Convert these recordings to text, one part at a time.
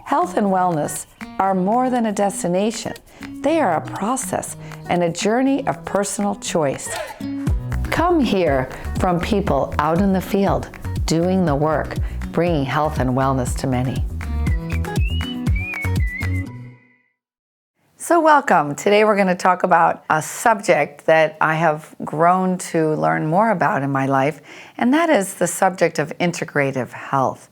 Health and wellness are more than a destination. They are a process and a journey of personal choice. Come hear from people out in the field, doing the work, bringing health and wellness to many. So welcome. Today we're going to talk about a subject that I have grown to learn more about in my life, and that is the subject of integrative health.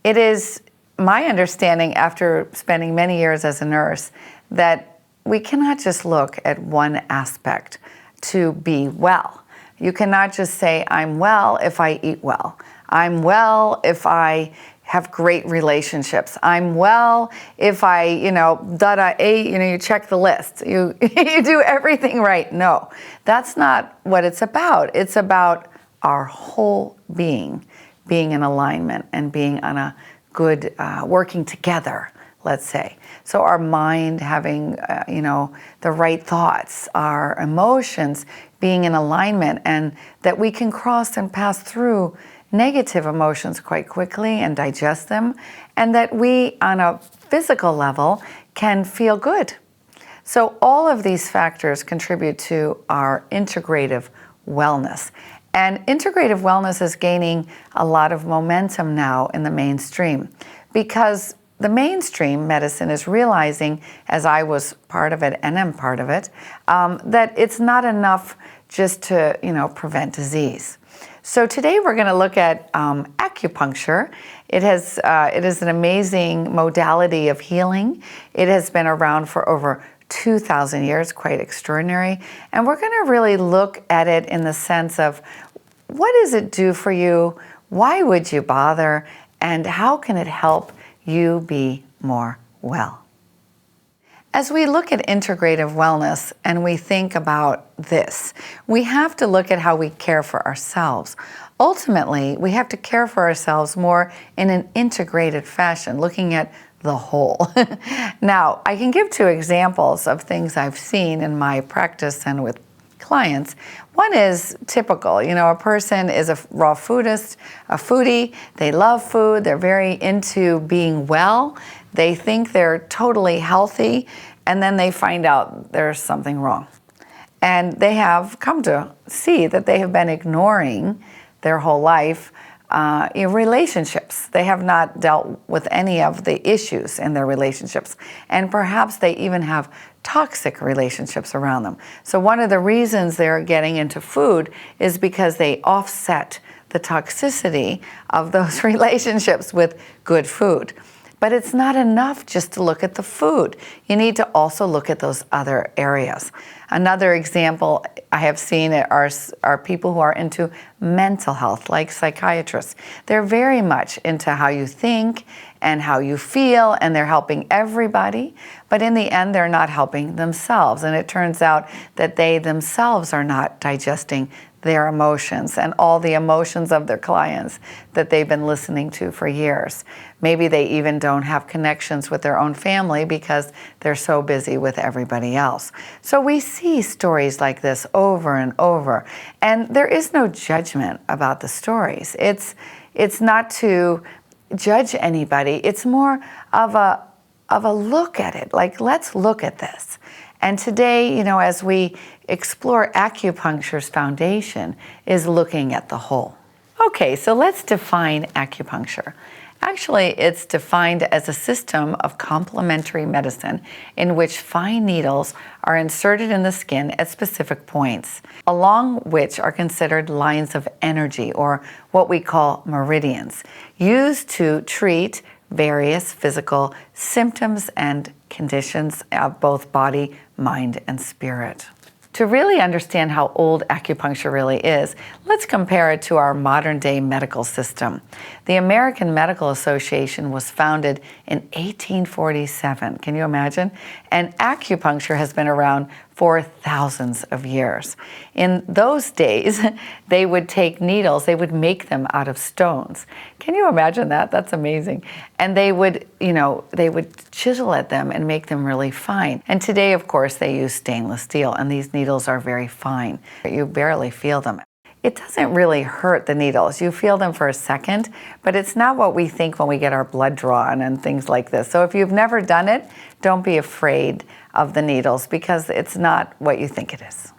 It is my understanding, after spending many years as a nurse, that we cannot just look at one aspect to be well. You cannot just say, I'm well if I eat well. I'm well if I have great relationships. I'm well if I, you check the list. You do everything right. No, that's not what it's about. It's about our whole being in alignment and being on a good, working together, let's say. So our mind having, the right thoughts, our emotions being in alignment, and that we can cross and pass through negative emotions quite quickly and digest them, and that we, on a physical level, can feel good. So all of these factors contribute to our integrative wellness. And integrative wellness is gaining a lot of momentum now in the mainstream, because the mainstream medicine is realizing, as I was part of it and am part of it, that it's not enough just to, prevent disease. So today we're going to look at acupuncture. It is an amazing modality of healing. It has been around for over 2,000 years, quite extraordinary. And we're going to really look at it in the sense of, what does it do for you? Why would you bother? And how can it help you be more well? As we look at integrative wellness and we think about this, we have to look at how we care for ourselves. Ultimately, we have to care for ourselves more in an integrated fashion, looking at the whole. Now, I can give two examples of things I've seen in my practice and with clients. One is typical, a person is a raw foodist, a foodie, they love food, they're very into being well, they think they're totally healthy, and then they find out there's something wrong. And they have come to see that they have been ignoring their whole life in relationships. They have not dealt with any of the issues in their relationships. And perhaps they even have toxic relationships around them. So one of the reasons they're getting into food is because they offset the toxicity of those relationships with good food. But it's not enough just to look at the food. You need to also look at those other areas. Another example I have seen are people who are into mental health, like psychiatrists. They're very much into how you think and how you feel, and they're helping everybody, but in the end, they're not helping themselves. And it turns out that they themselves are not digesting their emotions and all the emotions of their clients that they've been listening to for years. Maybe they even don't have connections with their own family because they're so busy with everybody else. So we see stories like this over and over, and there is no judgment about the stories. It's not to judge anybody. It's more of a look at it, like, let's look at this. And today, as we explore acupuncture's foundation, is looking at the whole. Okay, so let's define acupuncture. Actually, it's defined as a system of complementary medicine in which fine needles are inserted in the skin at specific points, along which are considered lines of energy, or what we call meridians, used to treat various physical symptoms and conditions of both body, mind, and spirit. To really understand how old acupuncture really is, let's compare it to our modern-day medical system. The American Medical Association was founded in 1847. Can you imagine? And acupuncture has been around for thousands of years. In those days, they would take needles, they would make them out of stones. Can you imagine that? That's amazing. And they would, they would chisel at them and make them really fine. And today, of course, they use stainless steel, and these needles are very fine. You barely feel them. it doesn't really hurt the needles. You feel them for a second, but it's not what we think when we get our blood drawn and things like this. So if you've never done it, don't be afraid of the needles because it's not what you think it is.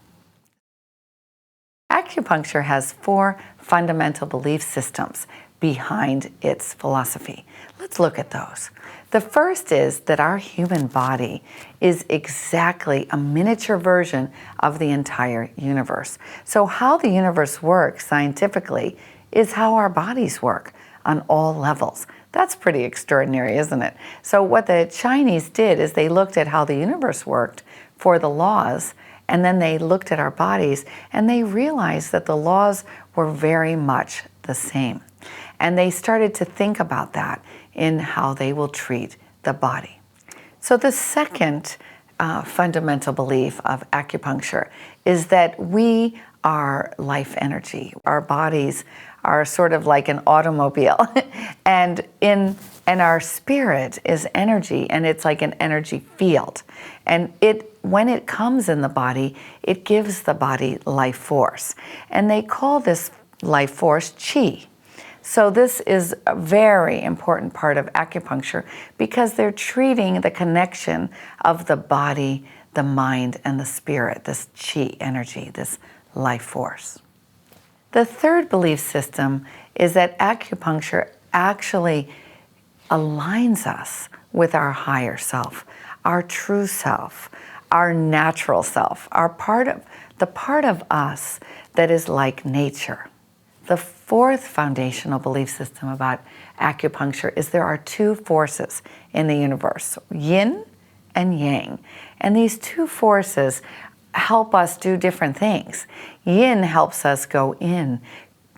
Acupuncture has 4 fundamental belief systems behind its philosophy. Let's look at those. The first is that our human body is exactly a miniature version of the entire universe. So how the universe works scientifically is how our bodies work on all levels. That's pretty extraordinary, isn't it? So what the Chinese did is they looked at how the universe worked for the laws, and then they looked at our bodies and they realized that the laws were very much the same. And they started to think about that in how they will treat the body. So the second fundamental belief of acupuncture is that we are life energy. Our bodies are sort of like an automobile and our spirit is energy, and it's like an energy field. And when it comes in the body, it gives the body life force. And they call this life force qi. So this is a very important part of acupuncture because they're treating the connection of the body, the mind, and the spirit, this qi energy, this life force. The third belief system is that acupuncture actually aligns us with our higher self, our true self, our natural self, the part of us that is like nature. The fourth foundational belief system about acupuncture is there are 2 forces in the universe, yin and yang. And these 2 forces help us do different things. Yin helps us go in,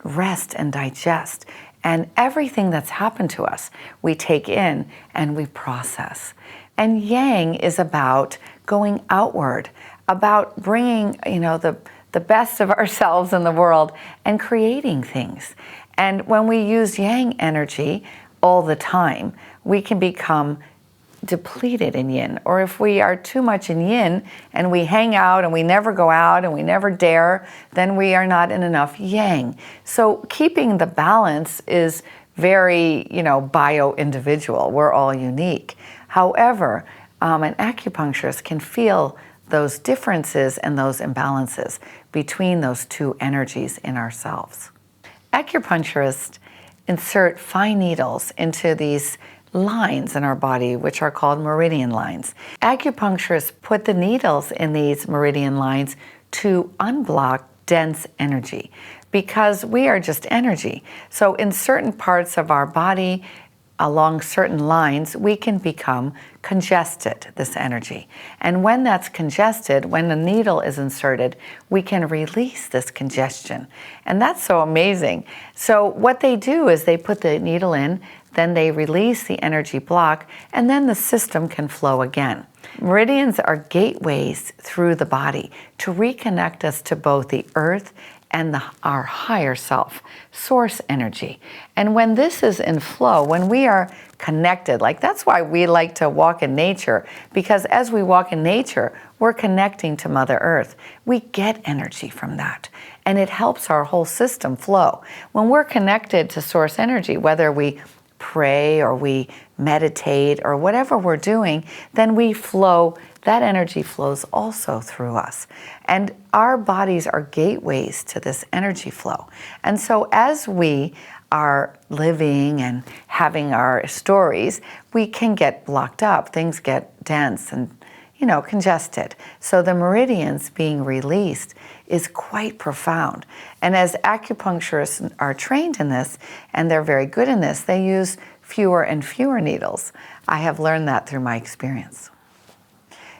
rest and digest. And everything that's happened to us, we take in and we process. And yang is about going outward, about bringing, the best of ourselves in the world and creating things. And when we use yang energy all the time, we can become depleted in yin. Or if we are too much in yin and we hang out and we never go out and we never dare, then we are not in enough yang. So keeping the balance is very, bio-individual. We're all unique. However, an acupuncturist can feel those differences and those imbalances between those 2 energies in ourselves. Acupuncturists insert fine needles into these lines in our body, which are called meridian lines. Acupuncturists put the needles in these meridian lines to unblock dense energy because we are just energy. So in certain parts of our body, along certain lines, we can become congested, this energy. And when that's congested, when the needle is inserted, we can release this congestion. And that's so amazing. So what they do is they put the needle in, then they release the energy block, and then the system can flow again. Meridians are gateways through the body to reconnect us to both the earth and our higher self, source energy. And when this is in flow, when we are connected, that's why we like to walk in nature, because as we walk in nature, we're connecting to Mother Earth. We get energy from that, and it helps our whole system flow. When we're connected to source energy, whether we pray or we meditate or whatever we're doing, then we flow. That energy flows also through us. And our bodies are gateways to this energy flow. And so as we are living and having our stories, we can get blocked up. Things get dense and, congested. So the meridians being released is quite profound. And as acupuncturists are trained in this, and they're very good in this, they use fewer and fewer needles. I have learned that through my experience.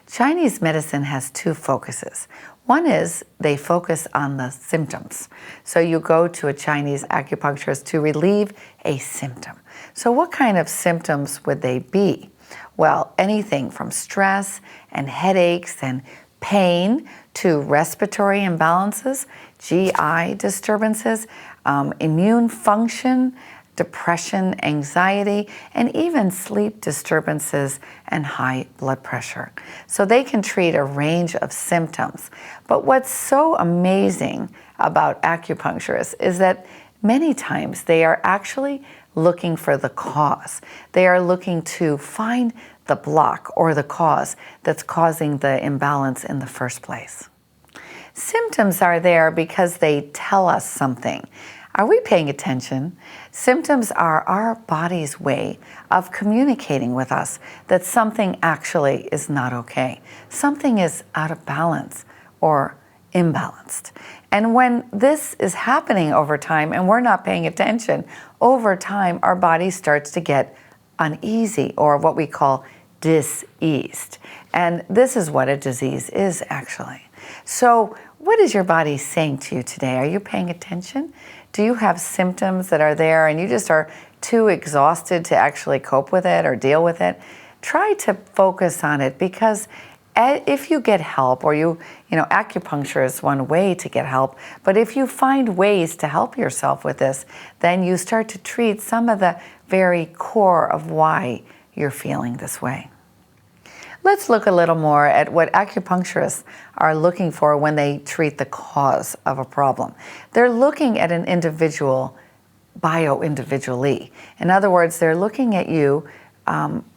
Chinese medicine has 2 focuses. One is they focus on the symptoms. So you go to a Chinese acupuncturist to relieve a symptom. So what kind of symptoms would they be? Well, anything from stress and headaches and pain to respiratory imbalances, GI disturbances, immune function, depression, anxiety, and even sleep disturbances and high blood pressure. So they can treat a range of symptoms. But what's so amazing about acupuncturists is that many times they are actually looking for the cause. They are looking to find the block or the cause that's causing the imbalance in the first place. Symptoms are there because they tell us something. Are we paying attention? Symptoms are our body's way of communicating with us that something actually is not okay. Something is out of balance or imbalanced. And when this is happening over time and we're not paying attention, over time our body starts to get uneasy or what we call diseased. And this is what a disease is actually. So what is your body saying to you today? Are you paying attention? Do you have symptoms that are there and you just are too exhausted to actually cope with it or deal with it? Try to focus on it, because if you get help, or acupuncture is one way to get help, but if you find ways to help yourself with this, then you start to treat some of the very core of why you're feeling this way. Let's look a little more at what acupuncturists are looking for when they treat the cause of a problem. They're looking at an individual bio-individually. In other words, they're looking at you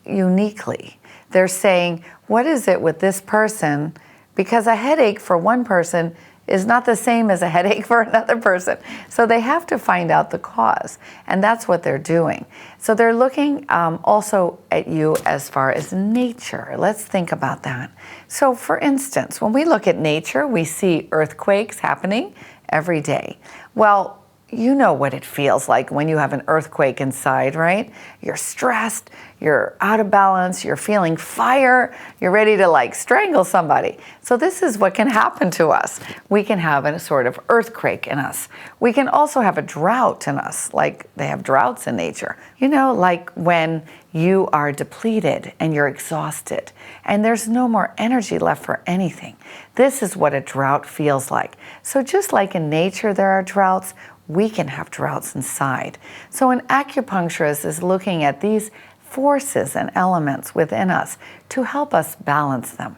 uniquely. They're saying, what is it with this person? Because a headache for one person is not the same as a headache for another person. So they have to find out the cause, and that's what they're doing. So they're looking also at you as far as nature. Let's think about that. So for instance, when we look at nature, we see earthquakes happening every day. Well, you know what it feels like when you have an earthquake inside, right? You're stressed, you're out of balance, you're feeling fire, you're ready to strangle somebody. So this is what can happen to us. We can have a sort of earthquake in us. We can also have a drought in us, like they have droughts in nature. Like when you are depleted and you're exhausted and there's no more energy left for anything. This is what a drought feels like. So just like in nature there are droughts, we can have droughts inside. So an acupuncturist is looking at these forces and elements within us to help us balance them.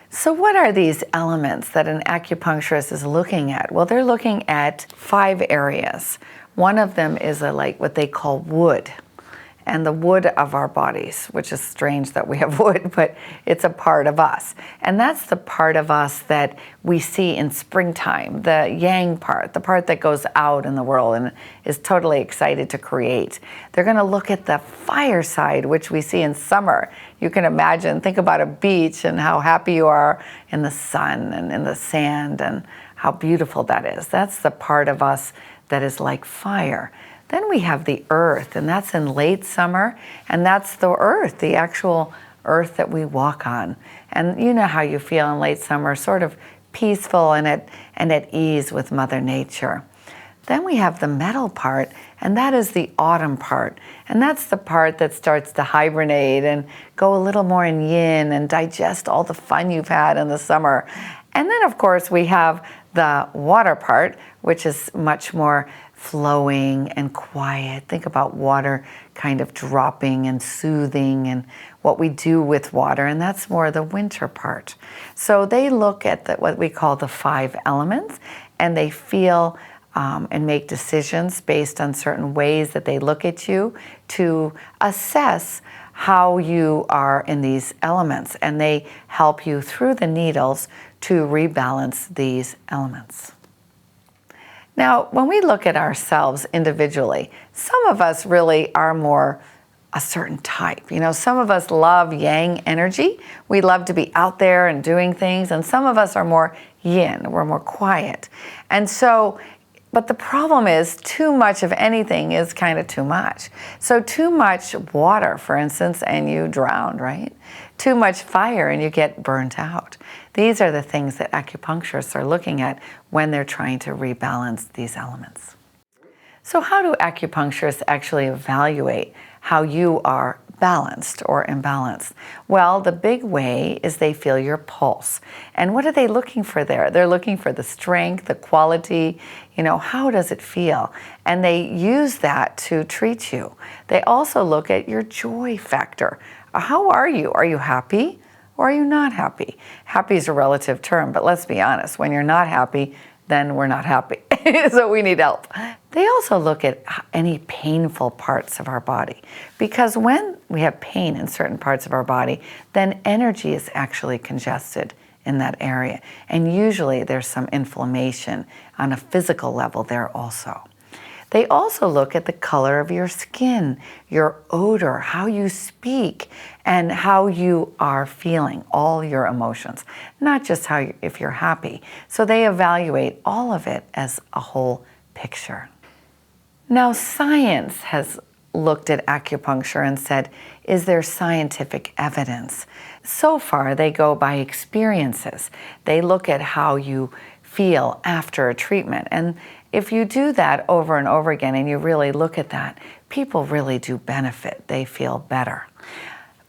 So what are these elements that an acupuncturist is looking at? Well, they're looking at 5 areas. One of them is what they call wood. And the wood of our bodies, which is strange that we have wood, but it's a part of us. And that's the part of us that we see in springtime, the yang part, the part that goes out in the world and is totally excited to create. They're going to look at the fire side, which we see in summer. You can imagine, think about a beach and how happy you are in the sun and in the sand and how beautiful that is. That's the part of us that is like fire. Then we have the earth, and that's in late summer, and that's the earth, the actual earth that we walk on. And you know how you feel in late summer, sort of peaceful and at ease with Mother Nature. Then we have the metal part, and that is the autumn part. And that's the part that starts to hibernate and go a little more in yin and digest all the fun you've had in the summer. And then, of course, we have the water part, which is much more flowing and quiet. Think about water kind of dropping and soothing and what we do with water, and that's more the winter part. So they look at what we call the 5 elements, and they feel and make decisions based on certain ways that they look at you to assess how you are in these elements, and they help you through the needles to rebalance these elements. Now, when we look at ourselves individually, some of us really are more a certain type. Some of us love yang energy. We love to be out there and doing things, and some of us are more yin. We're more quiet. And so, but the problem is too much of anything is kind of too much. So too much water, for instance, and you drown, right? Too much fire and you get burnt out. These are the things that acupuncturists are looking at when they're trying to rebalance these elements. So how do acupuncturists actually evaluate how you are balanced or imbalanced? Well, the big way is they feel your pulse. And what are they looking for there? They're looking for the strength, the quality, how does it feel? And they use that to treat you. They also look at your joy factor. How are you? Are you happy or are you not happy? Happy is a relative term, but let's be honest, when you're not happy, then we're not happy. So we need help. They also look at any painful parts of our body, because when we have pain in certain parts of our body, then energy is actually congested in that area. And usually there's some inflammation on a physical level there also. They also look at the color of your skin, your odor, how you speak, and how you are feeling, all your emotions, not just if you're happy. So they evaluate all of it as a whole picture. Now, science has looked at acupuncture and said, is there scientific evidence? So far, they go by experiences. They look at how you feel after a treatment. And if you do that over and over again and you really look at that, people really do benefit. They feel better.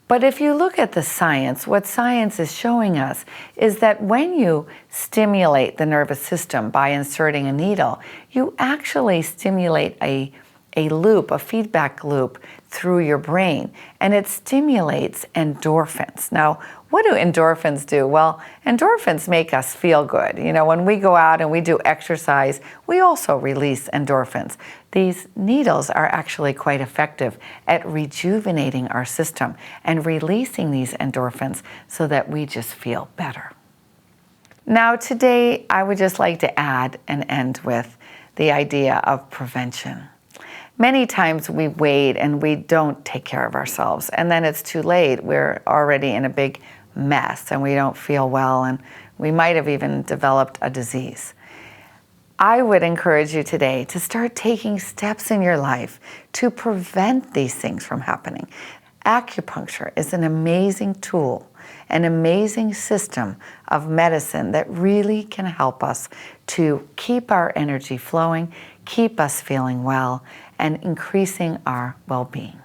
But if you look at the science, what science is showing us is that when you stimulate the nervous system by inserting a needle, you actually stimulate a loop, a feedback loop through your brain, and it stimulates endorphins. Now, what do endorphins do? Well, endorphins make us feel good. When we go out and we do exercise, we also release endorphins. These needles are actually quite effective at rejuvenating our system and releasing these endorphins so that we just feel better. Now, today, I would just like to add and end with the idea of prevention. Many times we wait and we don't take care of ourselves, and then it's too late. We're already in a big mess and we don't feel well, and we might have even developed a disease. I would encourage you today to start taking steps in your life to prevent these things from happening. Acupuncture is an amazing tool, an amazing system of medicine that really can help us to keep our energy flowing, keep us feeling well, and increasing our well-being.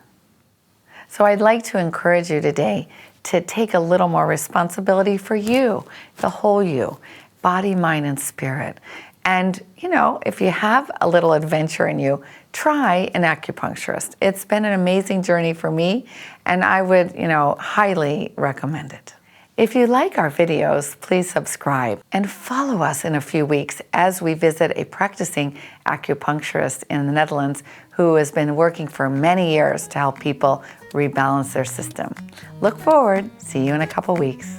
So I'd like to encourage you today to take a little more responsibility for you, the whole you, body, mind, and spirit. And, if you have a little adventure in you, try an acupuncturist. It's been an amazing journey for me, and I would, highly recommend it. If you like our videos, please subscribe and follow us in a few weeks as we visit a practicing acupuncturist in the Netherlands who has been working for many years to help people rebalance their system. Look forward. See you in a couple weeks.